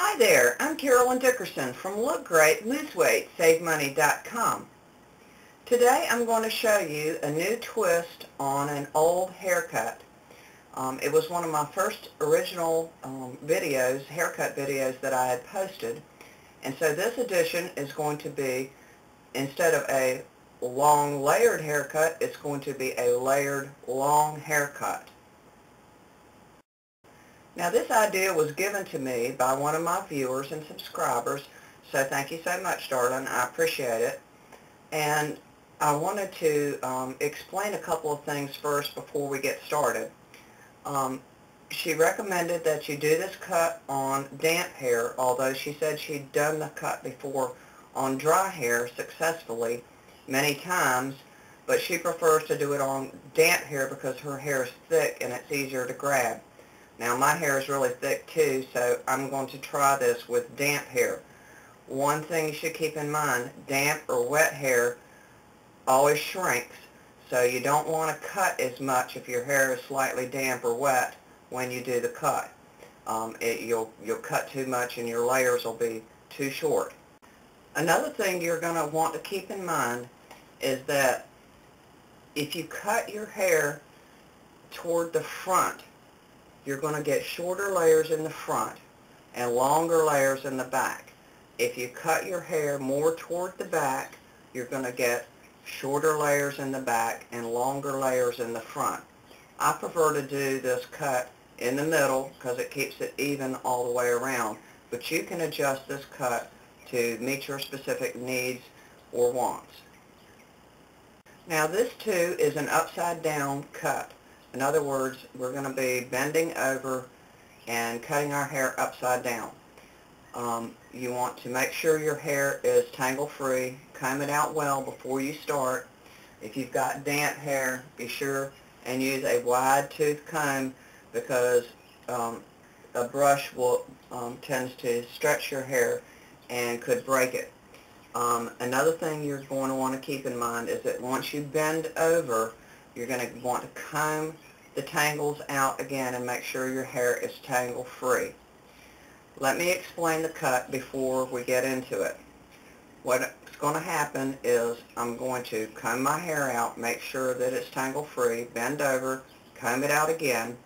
Hi there, I'm Carolyn Dickerson from Look Great, Lose Weight, SaveMoney.com. Today I'm going to show you a new twist on an old haircut. It was one of my first original haircut videos that I had posted. And so this edition is going to be, instead of a long layered haircut, it's going to be a layered long haircut. Now this idea was given to me by one of my viewers and subscribers, so thank you so much, darling. I appreciate it. And I wanted to explain a couple of things first before we get started. She recommended that you do this cut on damp hair, although she said she'd done the cut before on dry hair successfully many times, but she prefers to do it on damp hair because her hair is thick and it's easier to grab. Now my hair is really thick too, so I'm going to try this with damp hair. One thing you should keep in mind, damp or wet hair always shrinks, so you don't want to cut as much if your hair is slightly damp or wet when you do the cut. You'll cut too much and your layers will be too short. Another thing you're going to want to keep in mind is that if you cut your hair toward the front, you're going to get shorter layers in the front and longer layers in the back. If you cut your hair more toward the back, you're going to get shorter layers in the back and longer layers in the front. I prefer to do this cut in the middle because it keeps it even all the way around, but you can adjust this cut to meet your specific needs or wants. Now this too is an upside down cut. In other words, we're going to be bending over and cutting our hair upside down. You want to make sure your hair is tangle-free. Comb it out well before you start. If you've got damp hair, be sure and use a wide tooth comb because a brush tends to stretch your hair and could break it. Another thing you're going to want to keep in mind is that once you bend over, you're going to want to comb the tangles out again and make sure your hair is tangle-free. Let me explain the cut before we get into it. What's going to happen is I'm going to comb my hair out, make sure that it's tangle-free, bend over, comb it out again,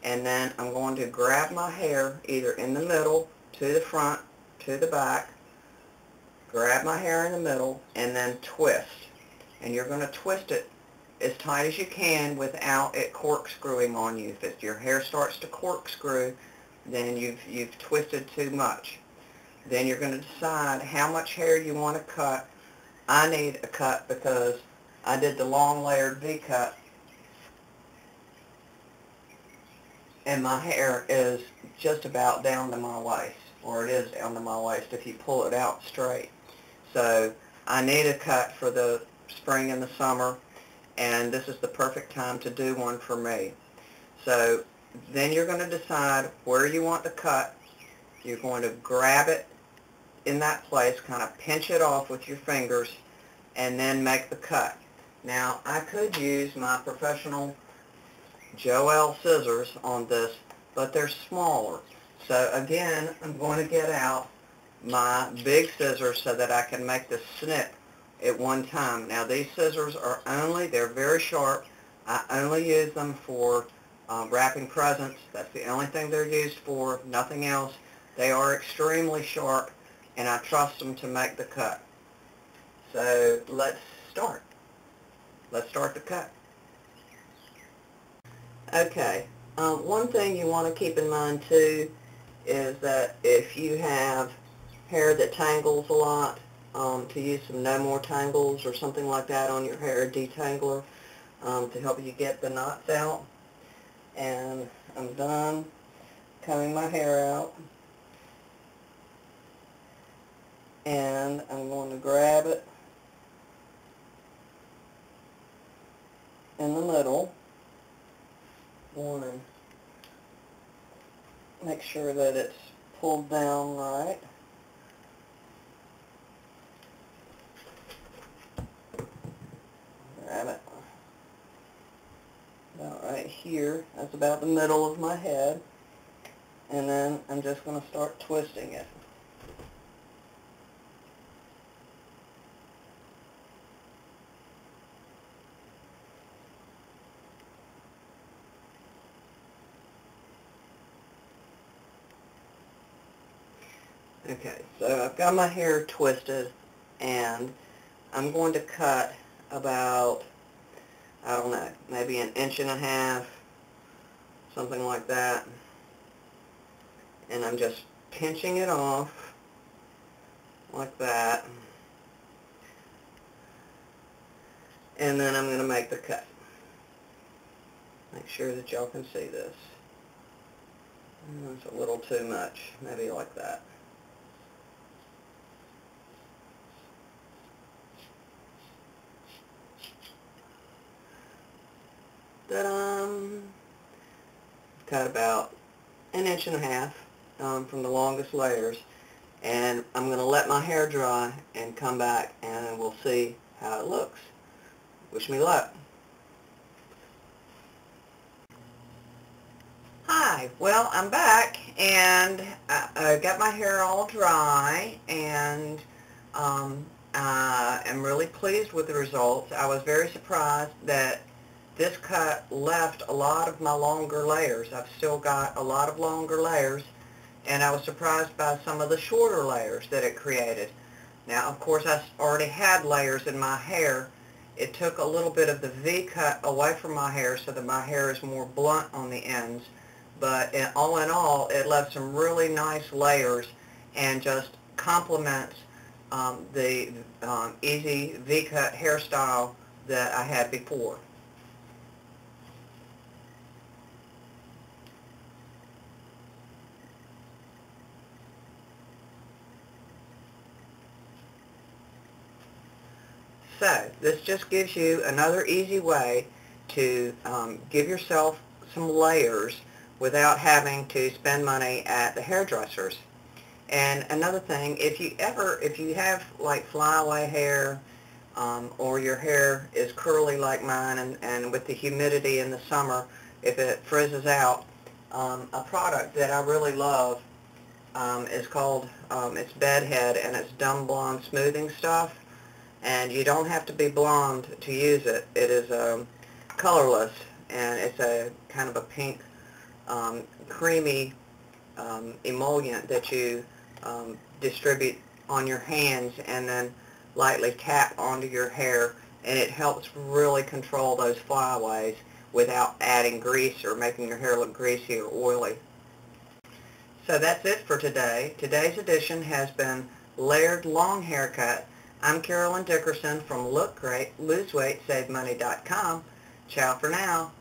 and then I'm going to grab my hair either in the middle, to the front, to the back, grab my hair in the middle, and then twist. And you're going to twist it as tight as you can without it corkscrewing on you. If your hair starts to corkscrew, then you've twisted too much. Then you're going to decide how much hair you want to cut. I need a cut because I did the long layered V-cut and my hair is just about down to my waist, or it is down to my waist if you pull it out straight. So I need a cut for the spring and the summer, and this is the perfect time to do one for me. So then you're going to decide where you want to cut. You're going to grab it in that place, kind of pinch it off with your fingers, and then make the cut. Now I could use my professional Joelle scissors on this, but they're smaller. So again, I'm going to get out my big scissors so that I can make the snip at one time. Now these scissors are they're very sharp. I only use them for wrapping presents. That's the only thing they're used for, nothing else. They are extremely sharp and I trust them to make the cut. So let's start. Let's start the cut. Okay, one thing you want to keep in mind too is that if you have hair that tangles a lot, to use some No More Tangles or something like that on your hair, detangler, to help you get the knots out. And I'm done combing my hair out. And I'm going to grab it in the middle. Want to make sure that it's pulled down right. Grab it about right here. That's about the middle of my head. and then I'm just going to start twisting it. Okay, so I've got my hair twisted, and I'm going to cut about, I don't know, maybe 1.5 inches, something like that. And I'm just pinching it off like that. And then I'm going to make the cut. Make sure that y'all can see this. It's a little too much, maybe like that. Ta-da! Cut about 1.5 inches from the longest layers, and I'm going to let my hair dry and come back and we'll see how it looks. Wish me luck. Hi, well, I'm back, and I got my hair all dry, and I am really pleased with the results. I was very surprised that this cut left a lot of my longer layers. I've still got a lot of longer layers, and I was surprised by some of the shorter layers that it created. Now, of course, I already had layers in my hair. It took a little bit of the V-cut away from my hair so that my hair is more blunt on the ends. But all in all, it left some really nice layers and just complements the easy V-cut hairstyle that I had before. So this just gives you another easy way to give yourself some layers without having to spend money at the hairdressers. And another thing, if you have like flyaway hair, or your hair is curly like mine, and with the humidity in the summer, if it frizzes out, a product that I really love is called, it's Bedhead, and it's Dumb Blonde Smoothing Stuff. And you don't have to be blonde to use it. It is colorless, and it's a kind of a pink, creamy emollient that you distribute on your hands and then lightly tap onto your hair, and it helps really control those flyaways without adding grease or making your hair look greasy or oily. So that's it for today. Today's edition has been Layered Long Haircut. I'm Carolyn Dickerson from Look Great, Lose Weight, Save Money.com. Ciao for now.